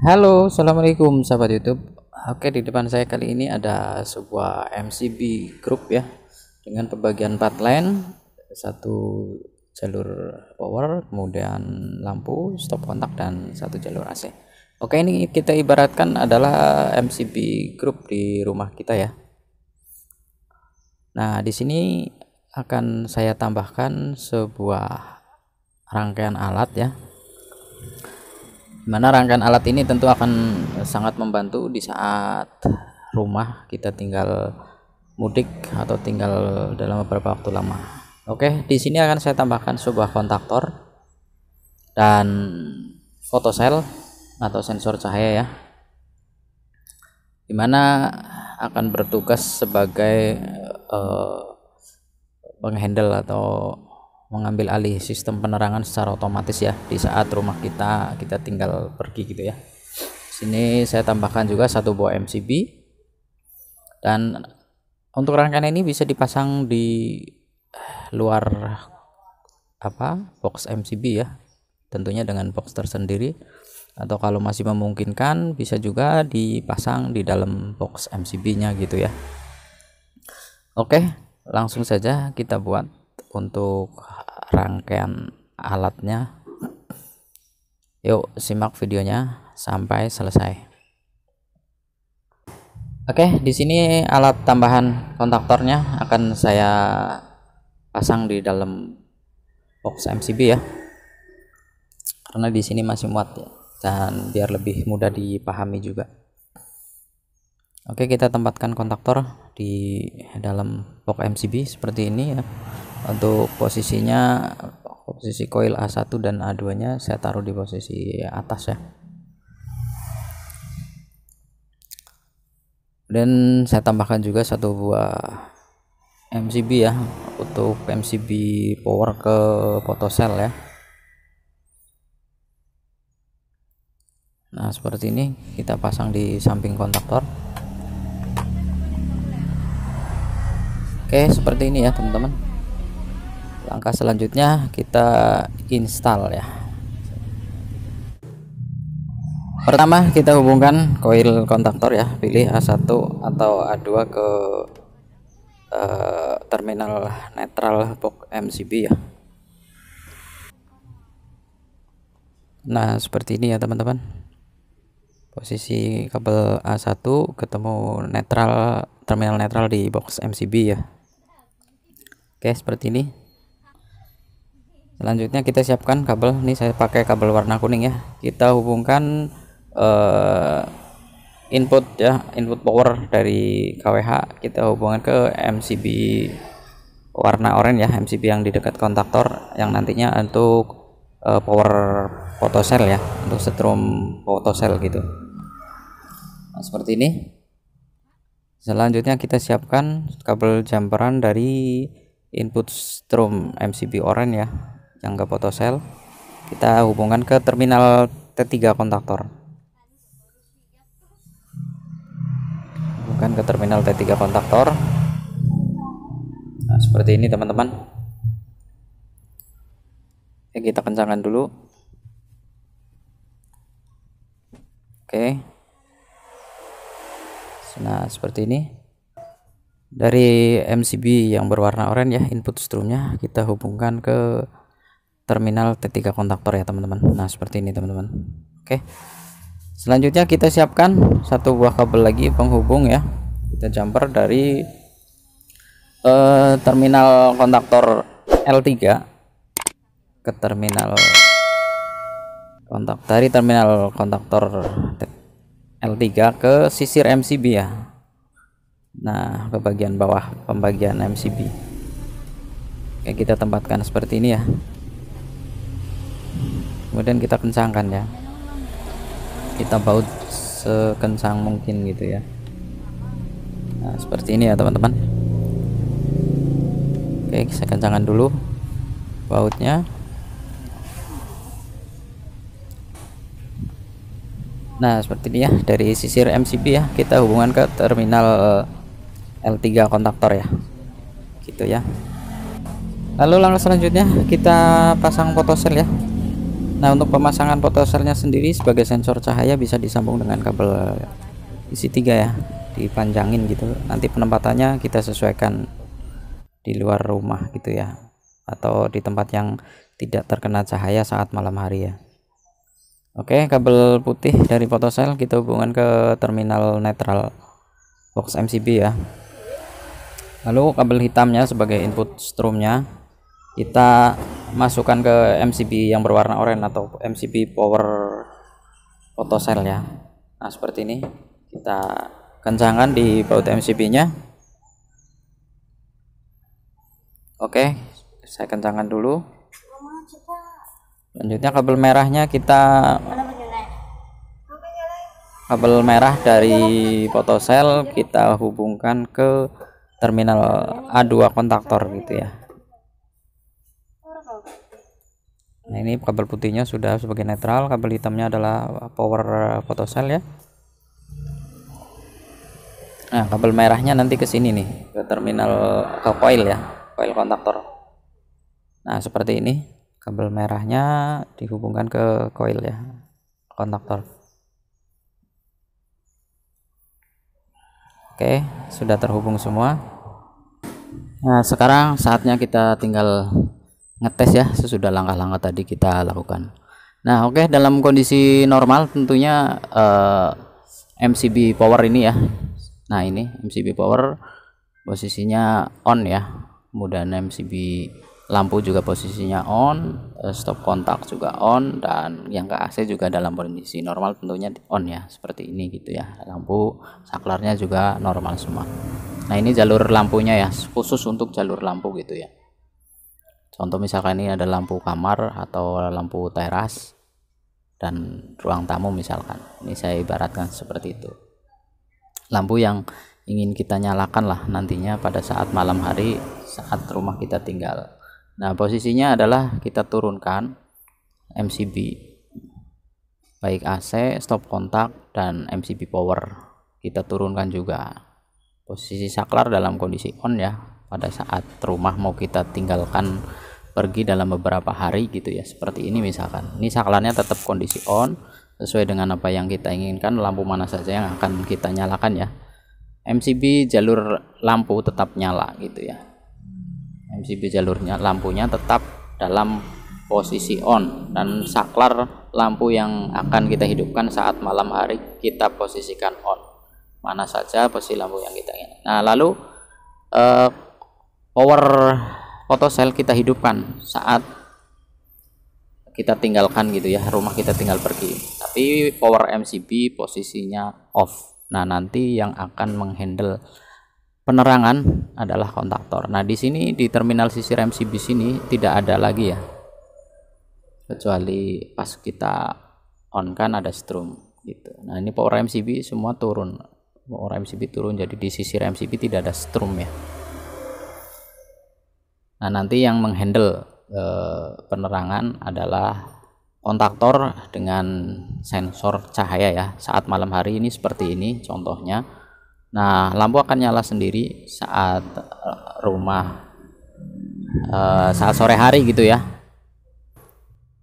Halo, assalamualaikum sahabat YouTube. Oke, di depan saya kali ini ada sebuah MCB group ya, dengan pembagian 4 line, satu jalur power, kemudian lampu, stop kontak, dan satu jalur AC. Oke, ini kita ibaratkan adalah MCB group di rumah kita ya. Nah, di sini akan saya tambahkan sebuah rangkaian alat ya, mana rangkaian alat ini tentu akan sangat membantu di saat rumah kita tinggal mudik atau tinggal dalam beberapa waktu lama. Oke, di sini akan saya tambahkan sebuah kontaktor dan fotosel atau sensor cahaya ya, dimana akan bertugas sebagai penghandle atau mengambil alih sistem penerangan secara otomatis ya di saat rumah kita tinggal pergi gitu ya. Sini saya tambahkan juga satu buah MCB, dan untuk rangkaian ini bisa dipasang di luar box MCB ya, tentunya dengan box tersendiri, atau kalau masih memungkinkan bisa juga dipasang di dalam box MCB nya gitu ya. Oke, langsung saja kita buat untuk rangkaian alatnya. Yuk simak videonya sampai selesai. Oke, di sini alat tambahan kontaktornya akan saya pasang di dalam box MCB ya, karena di sini masih muat ya, dan biar lebih mudah dipahami juga. Oke, kita tempatkan kontaktor di dalam box MCB seperti ini ya. Untuk posisinya, posisi koil A1 dan A2 nya saya taruh di posisi atas ya, dan saya tambahkan juga satu buah MCB ya, untuk MCB power ke photocell ya. Nah, seperti ini kita pasang di samping kontaktor. Oke, seperti ini ya teman-teman. Langkah selanjutnya kita install ya. Pertama kita hubungkan koil kontaktor ya, pilih A1 atau A2 ke terminal netral box MCB ya. Nah, seperti ini ya teman-teman, posisi kabel A1 ketemu netral, terminal netral di box MCB ya. Oke, seperti ini. Selanjutnya kita siapkan kabel. Ini saya pakai kabel warna kuning ya. Kita hubungkan input ya, input power dari KWH kita hubungkan ke MCB warna oranye ya, MCB yang di dekat kontaktor, yang nantinya untuk power photocell ya, untuk setrum photocell gitu. Nah, seperti ini. Selanjutnya kita siapkan kabel jumperan dari input strom MCB oranye ya, yang ke photocell, kita hubungkan ke terminal T3 kontaktor. Hubungkan ke terminal T3 kontaktor. Nah, seperti ini teman-teman. Oke, kita kencangkan dulu. Oke. Nah, seperti ini. Dari MCB yang berwarna oranye ya, input strumnya kita hubungkan ke terminal T3 kontaktor ya teman-teman. Nah, seperti ini teman-teman. Oke, selanjutnya kita siapkan satu buah kabel lagi penghubung ya, kita jumper dari terminal kontaktor L3 ke terminal dari terminal kontaktor L3 ke sisir MCB ya. Nah, ke bagian bawah pembagian MCB. Oke, kita tempatkan seperti ini ya, kemudian kita kencangkan ya, kita baut sekencang mungkin gitu ya. Nah, seperti ini ya teman-teman. Oke, saya kencangkan dulu bautnya. Nah, seperti ini ya, dari sisir MCB ya kita hubungan ke terminal L3 kontaktor ya, gitu ya. Lalu langkah selanjutnya kita pasang photocell ya. Nah, untuk pemasangan fotoselnya sendiri sebagai sensor cahaya bisa disambung dengan kabel isi 3 ya, dipanjangin gitu. Nanti penempatannya kita sesuaikan di luar rumah gitu ya, atau di tempat yang tidak terkena cahaya saat malam hari ya. Oke, kabel putih dari fotosel kita hubungkan ke terminal netral box MCB ya. Lalu kabel hitamnya sebagai input strumnya kita masukkan ke MCB yang berwarna oranye atau MCB power fotosel ya. Nah, seperti ini kita kencangkan di baut MCB nya. Oke, saya kencangkan dulu. Selanjutnya kabel merahnya kabel merah dari fotosel kita hubungkan ke terminal A2 kontaktor gitu ya. Nah, ini kabel putihnya sudah sebagai netral, kabel hitamnya adalah power fotosel ya. Nah, kabel merahnya nanti ke sini nih, ke terminal, ke coil ya, coil kontaktor. Nah, seperti ini kabel merahnya dihubungkan ke coil ya, kontaktor. Oke, sudah terhubung semua. Nah, sekarang saatnya kita tinggal ngetes ya, sesudah langkah-langkah tadi kita lakukan. Nah, oke, dalam kondisi normal tentunya MCB power ini ya. Nah, ini MCB power posisinya on ya. Kemudian MCB lampu juga posisinya on, stop kontak juga on, dan yang ke AC juga dalam kondisi normal tentunya on ya, seperti ini gitu ya. Lampu saklarnya juga normal semua. Nah, ini jalur lampunya ya, khusus untuk jalur lampu gitu ya. Contoh misalkan ini ada lampu kamar atau lampu teras dan ruang tamu misalkan. Ini saya ibaratkan seperti itu. Lampu yang ingin kita nyalakan lah nantinya pada saat malam hari saat rumah kita tinggal. Nah, posisinya adalah kita turunkan MCB baik AC, stop kontak, dan MCB power kita turunkan juga. Posisi saklar dalam kondisi on ya, pada saat rumah mau kita tinggalkan pergi dalam beberapa hari gitu ya, seperti ini misalkan. Ini saklarnya tetap kondisi on sesuai dengan apa yang kita inginkan, lampu mana saja yang akan kita nyalakan ya. MCB jalur lampu tetap nyala gitu ya. MCB jalurnya lampunya tetap dalam posisi on, dan saklar lampu yang akan kita hidupkan saat malam hari kita posisikan on, mana saja posisi lampu yang kita ingin. Nah, lalu power fotosel kita hidupkan saat kita tinggalkan gitu ya, rumah kita tinggal pergi, tapi power MCB posisinya off. Nah, nanti yang akan menghandle penerangan adalah kontaktor. Nah, di sini di terminal sisir MCB sini tidak ada lagi ya, kecuali pas kita on kan ada strum gitu. Nah, ini power MCB semua turun, power MCB turun, jadi di sisir MCB tidak ada strum ya. Nah, nanti yang menghandle penerangan adalah kontaktor dengan sensor cahaya ya. Saat malam hari ini seperti ini contohnya. Nah, lampu akan nyala sendiri saat saat sore hari gitu ya.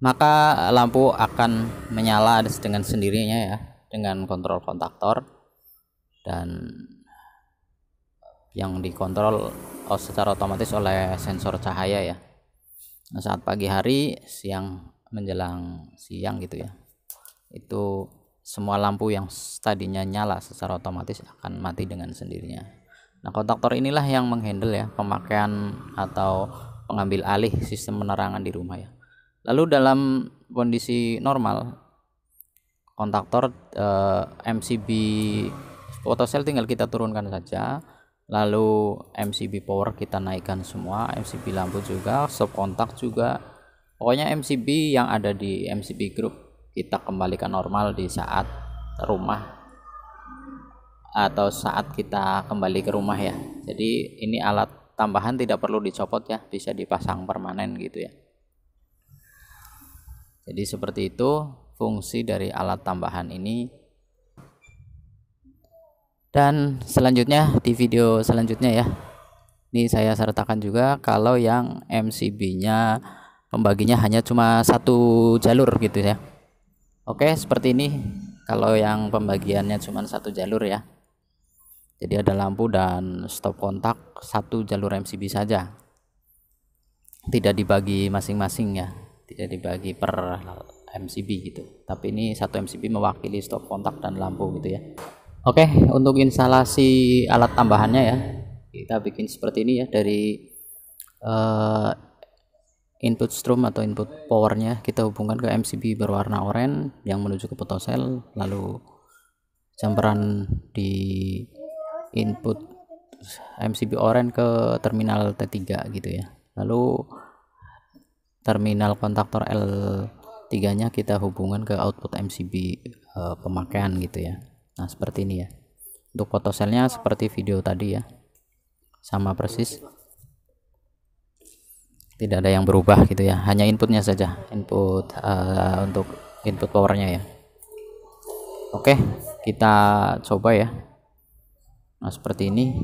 Maka lampu akan menyala dengan sendirinya ya, dengan kontrol kontaktor, dan yang dikontrol secara otomatis oleh sensor cahaya ya. Nah, saat pagi hari, siang menjelang siang gitu ya, itu semua lampu yang tadinya nyala secara otomatis akan mati dengan sendirinya. Nah, kontaktor inilah yang menghandle ya pemakaian atau pengambil alih sistem penerangan di rumah ya. Lalu dalam kondisi normal, kontaktor MCB fotosel tinggal kita turunkan saja, lalu MCB power kita naikkan semua, MCB lampu juga, stop kontak juga. Pokoknya MCB yang ada di MCB group kita kembalikan normal di saat rumah atau saat kita kembali ke rumah ya. Jadi ini alat tambahan, tidak perlu dicopot ya, bisa dipasang permanen gitu ya. Jadi seperti itu fungsi dari alat tambahan ini. Dan selanjutnya di video selanjutnya ya, ini saya sertakan juga kalau yang MCB nya pembaginya hanya cuma satu jalur gitu ya. Oke, seperti ini kalau yang pembagiannya cuma satu jalur ya. Jadi ada lampu dan stop kontak satu jalur MCB saja, tidak dibagi masing-masing ya, tidak dibagi per MCB gitu, tapi ini satu MCB mewakili stop kontak dan lampu gitu ya. Oke, untuk instalasi alat tambahannya ya, kita bikin seperti ini ya. Dari input strom atau input powernya kita hubungkan ke MCB berwarna oranye yang menuju ke photocell, lalu jumperan di input MCB oranye ke terminal T3 gitu ya. Lalu terminal kontaktor L3 nya kita hubungkan ke output MCB pemakaian gitu ya. Nah seperti ini ya. Untuk photocellnya seperti video tadi ya, sama persis, tidak ada yang berubah gitu ya, hanya inputnya saja, input untuk input powernya ya. Oke, kita coba ya. Nah seperti ini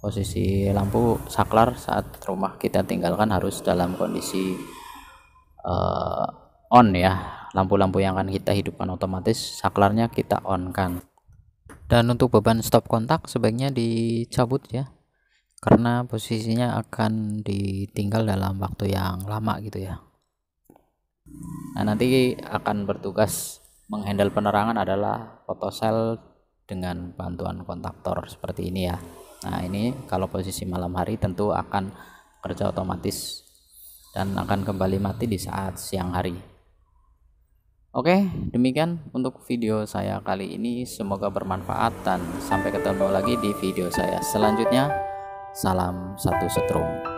posisi lampu saklar saat rumah kita tinggalkan harus dalam kondisi on ya. Lampu-lampu yang akan kita hidupkan otomatis saklarnya kita on kan. Dan untuk beban stop kontak sebaiknya dicabut ya, karena posisinya akan ditinggal dalam waktu yang lama gitu ya. Nah nanti akan bertugas menghandle penerangan adalah photocell dengan bantuan kontaktor seperti ini ya. Nah ini kalau posisi malam hari tentu akan kerja otomatis dan akan kembali mati di saat siang hari. Oke, demikian untuk video saya kali ini, semoga bermanfaat dan sampai ketemu lagi di video saya selanjutnya. Salam satu setrum.